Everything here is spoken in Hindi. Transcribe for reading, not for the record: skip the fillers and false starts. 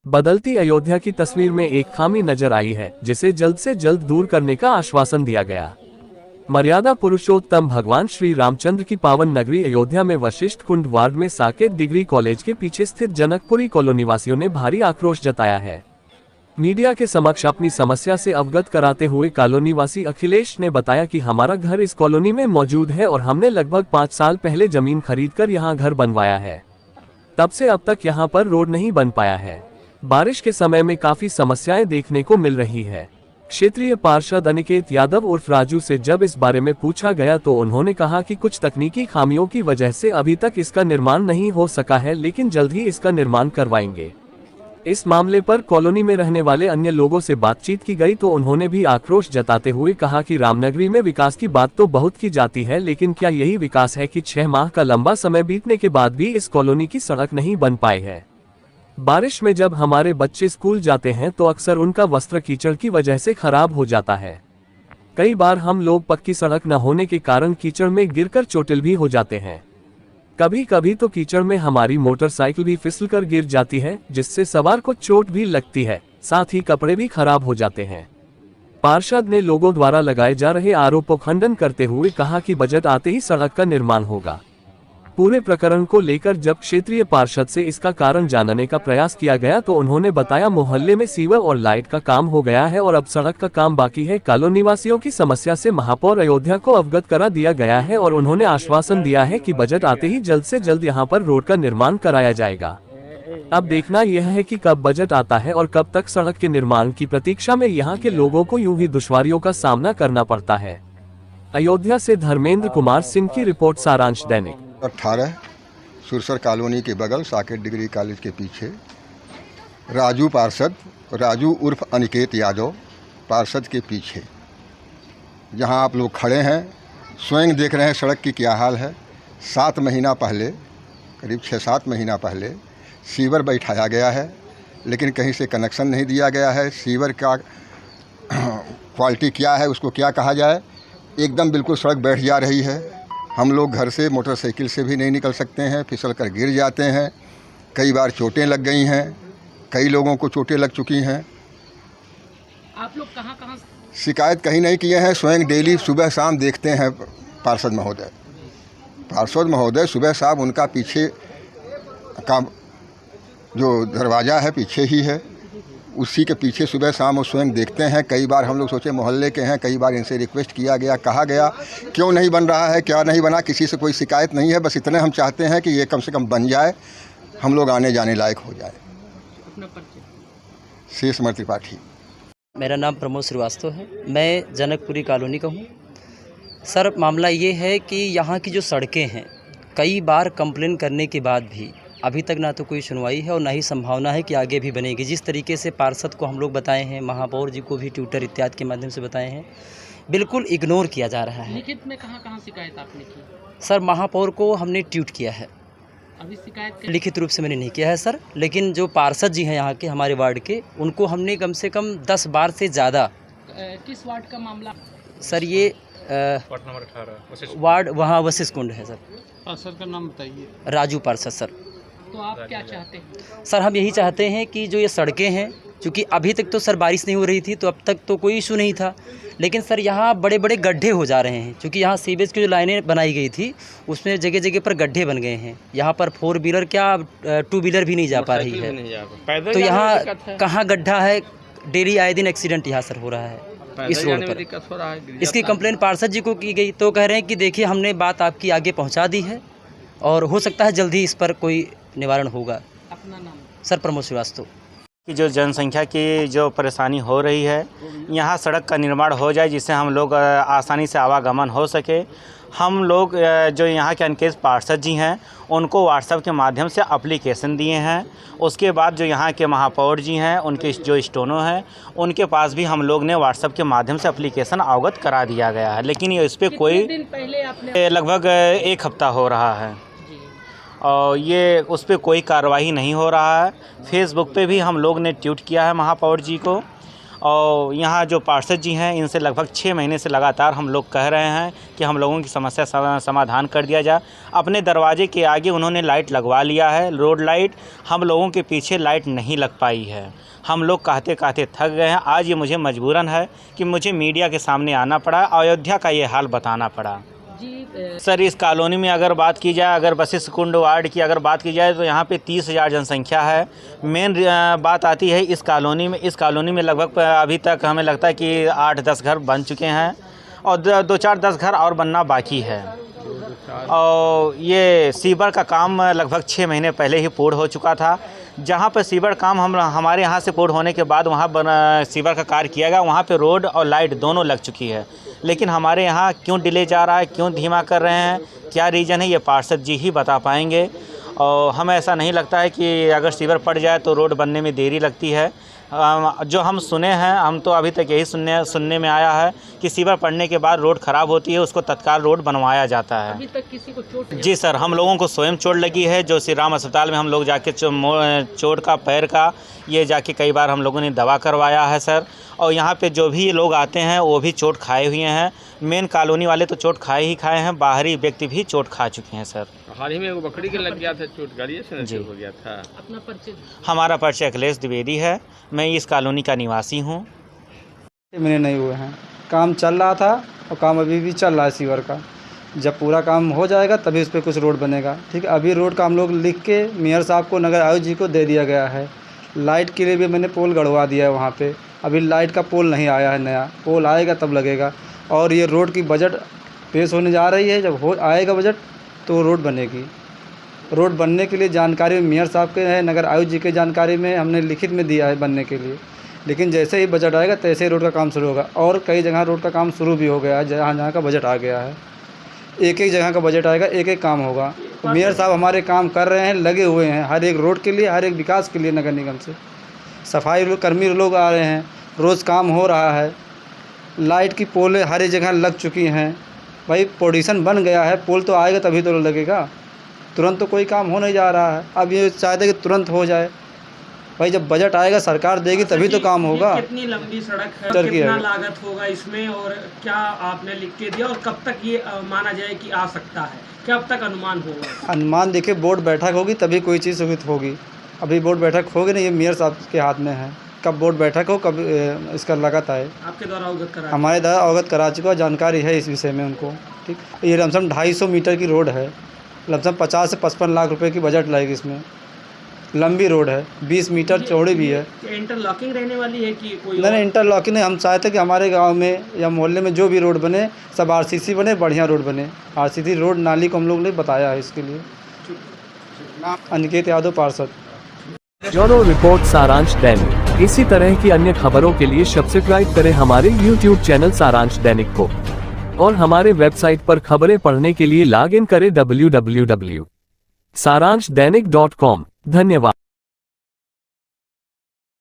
बदलती अयोध्या की तस्वीर में एक खामी नजर आई है, जिसे जल्द से जल्द दूर करने का आश्वासन दिया गया। मर्यादा पुरुषोत्तम भगवान श्री रामचंद्र की पावन नगरी अयोध्या में वशिष्ठ कुंड वार्ड में साकेत डिग्री कॉलेज के पीछे स्थित जनकपुरी कॉलोनी वासियों ने भारी आक्रोश जताया है। मीडिया के समक्ष अपनी समस्या से अवगत कराते हुए कॉलोनी वासी अखिलेश ने बताया कि हमारा घर इस कॉलोनी में मौजूद है और हमने लगभग 5 साल पहले जमीन खरीदकर यहाँ घर बनवाया है। तब से अब तक यहाँ पर रोड नहीं बन पाया है। बारिश के समय में काफी समस्याएं देखने को मिल रही है। क्षेत्रीय पार्षद अनिकेत यादव उर्फ राजू से जब इस बारे में पूछा गया तो उन्होंने कहा कि कुछ तकनीकी खामियों की वजह से अभी तक इसका निर्माण नहीं हो सका है, लेकिन जल्द ही इसका निर्माण करवाएंगे। इस मामले पर कॉलोनी में रहने वाले अन्य लोगों से बातचीत की गई तो उन्होंने भी आक्रोश जताते हुए कहा कि रामनगरी में विकास की बात तो बहुत की जाती है, लेकिन क्या यही विकास है कि 6 माह का लंबा समय बीतने के बाद भी इस कॉलोनी की सड़क नहीं बन पाई है। बारिश में जब हमारे बच्चे स्कूल जाते हैं तो अक्सर उनका वस्त्र कीचड़ की वजह से खराब हो जाता है। कई बार हम लोग पक्की सड़क न होने के कारण कीचड़ में गिरकर चोटिल भी हो जाते हैं। कभी कभी तो कीचड़ में हमारी मोटरसाइकिल भी फिसलकर गिर जाती है, जिससे सवार को चोट भी लगती है, साथ ही कपड़े भी खराब हो जाते हैं। पार्षद ने लोगों द्वारा लगाए जा रहे आरोपों का खंडन करते हुए कहा कि बजट आते ही सड़क का निर्माण होगा। पूरे प्रकरण को लेकर जब क्षेत्रीय पार्षद से इसका कारण जानने का प्रयास किया गया तो उन्होंने बताया मोहल्ले में सीवर और लाइट का काम हो गया है और अब सड़क का काम बाकी है। कॉलोनी निवासियों की समस्या से महापौर अयोध्या को अवगत करा दिया गया है और उन्होंने आश्वासन दिया है कि बजट आते ही जल्द से जल्द यहां पर रोड का निर्माण कराया जाएगा। अब देखना यह है कि कब बजट आता है और कब तक सड़क के निर्माण की प्रतीक्षा में यहाँ के लोगों को यूं ही दुश्वारियों का सामना करना पड़ता है। अयोध्या से धर्मेंद्र कुमार सिंह की रिपोर्ट, सारांश दैनिक। 18 सुरसर कॉलोनी के बगल साकेत डिग्री कॉलेज के पीछे राजू पार्षद, राजू उर्फ अनिकेत यादव पार्षद के पीछे जहां आप लोग खड़े हैं, स्वयं देख रहे हैं सड़क की क्या हाल है। 7 महीना पहले, करीब 6-7 महीना पहले सीवर बैठाया गया है, लेकिन कहीं से कनेक्शन नहीं दिया गया है। सीवर का क्वालिटी क्या है, उसको क्या कहा जाए, एकदम बिल्कुल सड़क बैठ जा रही है। हम लोग घर से मोटरसाइकिल से भी नहीं निकल सकते हैं, फिसल कर गिर जाते हैं। कई बार चोटें लग गई हैं, कई लोगों को चोटें लग चुकी हैं। आप लोग कहाँ शिकायत कहीं नहीं किए हैं, स्वयं डेली सुबह शाम देखते हैं। पार्षद महोदय सुबह शाम उनका पीछे का जो दरवाज़ा है पीछे ही है, उसी के पीछे सुबह शाम वो स्वयं देखते हैं। कई बार हम लोग सोचे मोहल्ले के हैं, कई बार इनसे रिक्वेस्ट किया गया, कहा गया क्यों नहीं बन रहा है, क्या नहीं बना, किसी से कोई शिकायत नहीं है। बस इतने हम चाहते हैं कि ये कम से कम बन जाए, हम लोग आने जाने लायक हो जाए। शेषमर त्रिपाठी। मेरा नाम प्रमोद श्रीवास्तव है, मैं जनकपुरी कॉलोनी का हूँ। सर, मामला ये है कि यहाँ की जो सड़कें हैं, कई बार कंप्लेन करने के बाद भी अभी तक ना तो कोई सुनवाई है और ना ही संभावना है कि आगे भी बनेगी। जिस तरीके से पार्षद को हम लोग बताए हैं, महापौर जी को भी ट्विटर इत्यादि के माध्यम से बताए हैं, बिल्कुल इग्नोर किया जा रहा है। लिखित में कहाँ शिकायत आपने की? सर, महापौर को हमने ट्वीट किया है। अभी शिकायत लिखित रूप से मैंने नहीं किया है सर, लेकिन जो पार्षद जी हैं यहाँ के, हमारे वार्ड के, उनको हमने कम से कम 10 बार से ज़्यादा। किस वार्ड का मामला? सर, ये वार्ड नंबर 18 वार्ड वहाँ वशिष्ठ कुंड है। सर, पार्षद का नाम बताइए। राजू पार्षद। सर, तो आप क्या चाहते हैं? सर, हम यही चाहते हैं कि जो ये सड़कें हैं, क्योंकि अभी तक तो सर बारिश नहीं हो रही थी तो अब तक तो कोई इशू नहीं था, लेकिन सर यहाँ बड़े बड़े गड्ढे हो जा रहे हैं। क्योंकि यहाँ सीवेज की जो लाइनें बनाई गई थी उसमें जगह जगह पर गड्ढे बन गए हैं। यहाँ पर 4 व्हीलर क्या 2 व्हीलर भी नहीं जा पा रही है। तो यहाँ कहाँ गड्ढा है, डेली आए दिन एक्सीडेंट यहाँ सर हो रहा है इस रोड पर। इसकी कंप्लेंट पार्षद जी को की गई तो कह रहे हैं कि देखिए हमने बात आपकी आगे पहुँचा दी है और हो सकता है जल्दी इस पर कोई निवारण होगा। अपना नाम? सर, प्रमोद श्रीवास्तव। की जो जनसंख्या की जो परेशानी हो रही है, यहाँ सड़क का निर्माण हो जाए जिससे हम लोग आसानी से आवागमन हो सके। हम लोग जो यहाँ के अनकेत पार्षद जी हैं उनको व्हाट्सएप के माध्यम से एप्लीकेशन दिए हैं। उसके बाद जो यहाँ के महापौर जी हैं, उनके जो स्टोनो हैं, उनके पास भी हम लोग ने व्हाट्सएप के माध्यम से एप्लीकेशन अवगत करा दिया गया है, लेकिन ये इस पर कोई दिन पहले आपने? लगभग 1 हफ्ता हो रहा है और ये उस पर कोई कार्रवाई नहीं हो रहा है। फेसबुक पे भी हम लोग ने ट्वीट किया है महापौर जी को और यहाँ जो पार्षद जी हैं इनसे लगभग 6 महीने से लगातार हम लोग कह रहे हैं कि हम लोगों की समस्या समाधान कर दिया जाए। अपने दरवाजे के आगे उन्होंने लाइट लगवा लिया है, रोड लाइट। हम लोगों के पीछे लाइट नहीं लग पाई है। हम लोग कहते कहते थक गए हैं। आज ये मुझे मजबूरन है कि मुझे मीडिया के सामने आना पड़ा, अयोध्या का ये हाल बताना पड़ा। सर, इस कॉलोनी में अगर बात की जाए, अगर वशिष्ठ कुंड वार्ड की अगर बात की जाए तो यहाँ पे 30,000 जनसंख्या है। मेन बात आती है इस कॉलोनी में लगभग अभी तक हमें लगता है कि 8-10 घर बन चुके हैं और 2-4-10 घर और बनना बाकी है। और ये सीवर का काम लगभग 6 महीने पहले ही पूर्ण हो चुका था। जहाँ पर सीवर काम हमारे यहाँ से पूर्ण होने के बाद वहाँ सीवर का कार्य किया गया, वहाँ पे रोड और लाइट दोनों लग चुकी है। लेकिन हमारे यहाँ क्यों डिले जा रहा है, क्यों धीमा कर रहे हैं, क्या रीज़न है, ये पार्षद जी ही बता पाएंगे। और हमें ऐसा नहीं लगता है कि अगर सीवर पड़ जाए तो रोड बनने में देरी लगती है। जो हम सुने हैं, हम तो अभी तक यही सुनने में आया है कि सीवर पड़ने के बाद रोड ख़राब होती है, उसको तत्काल रोड बनवाया जाता है। अभी तक किसी को चोट? जी सर, हम लोगों को स्वयं चोट लगी है। जो श्री राम अस्पताल में हम लोग जाके चोट का, पैर का, ये जाके कई बार हम लोगों ने दवा करवाया है सर। और यहाँ पे जो भी लोग आते हैं वो भी चोट खाए हुए हैं। मेन कॉलोनी वाले तो चोट खाए हैं, बाहरी व्यक्ति भी चोट खा चुके हैं सर। हाल ही में वो बकरी के लग गया था, चोट गाड़ी से हो गया था। अपना परिचय? हमारा परिचय अखिलेश द्विवेदी है, मैं इस कॉलोनी का निवासी हूँ। महीने नहीं हुए हैं, काम चल रहा था और काम अभी भी चल रहा है सीवर का। जब पूरा काम हो जाएगा तभी उस पर कुछ रोड बनेगा। ठीक है, अभी रोड का हम लोग लिख के मेयर साहब को, नगर आयुक्त जी को दे दिया गया है। लाइट के लिए भी मैंने पोल गड़वा दिया है वहाँ पे। अभी लाइट का पोल नहीं आया है, नया पोल आएगा तब लगेगा। और ये रोड की बजट पेश होने जा रही है, जब हो आएगा बजट तो रोड बनेगी। रोड बनने के लिए जानकारी मेयर साहब के है, नगर आयुक्त जी के जानकारी में हमने लिखित में दिया है बनने के लिए। लेकिन जैसे ही बजट आएगा तैसे ही रोड का काम शुरू होगा। और कई जगह रोड का काम शुरू भी हो गया है, जहाँ का बजट आ गया है। एक जगह का बजट आएगा, एक काम होगा। मेयर साहब हमारे काम कर रहे हैं, लगे हुए हैं हर एक रोड के लिए, हर एक विकास के लिए। नगर निगम से सफाई कर्मी लोग आ रहे हैं, रोज़ काम हो रहा है। लाइट की पोल हर एक जगह लग चुकी हैं। भाई पोजीशन बन गया है, पोल तो आएगा तभी तो लगेगा। तुरंत तो कोई काम हो नहीं जा रहा है। अब ये चाहते कि तुरंत हो जाए। भाई जब बजट आएगा सरकार देगी तभी तो काम होगा। कितनी लंबी सड़क है, कितना लागत होगा इसमें, और क्या आपने लिख के दिया, और कब तक ये माना जाए कि आ सकता है, कब तक अनुमान होगा? अनुमान देखिए, बोर्ड बैठक होगी तभी कोई चीज़ सुविधा होगी। अभी बोर्ड बैठक होगी नहीं, ये मेयर साहब के हाथ में है। कब बोर्ड बैठक हो, कब इसका लागत आए। आपके द्वारा अवगत करा? हमारे द्वारा अवगत करा चुका, जानकारी है इस विषय में उनको। ठीक, ये लमसम 250 मीटर की रोड है, लमसम 50 से 55 लाख रुपए की बजट लगेगी इसमें। लंबी रोड है, 20 मीटर चौड़ी भी है। इंटरलॉकिंग रहने वाली है कि कोई? नहीं, इंटरलॉकिंग नहीं। हम चाहते कि हमारे गांव में या मोहल्ले में जो भी रोड बने सब आरसीसी बने, बढ़िया रोड बने। आरसीसी रोड नाली को हम लोग ने बताया है इसके लिए। अनिकेत यादव, पार्षद। ब्यूरो रिपोर्ट सारांश दैनिक। इसी तरह की अन्य खबरों के लिए सब्सक्राइब करें हमारे YouTube चैनल सारांश दैनिक को और हमारे वेबसाइट पर खबरें पढ़ने के लिए लॉग इन करें www.saranshdanik.com। धन्यवाद।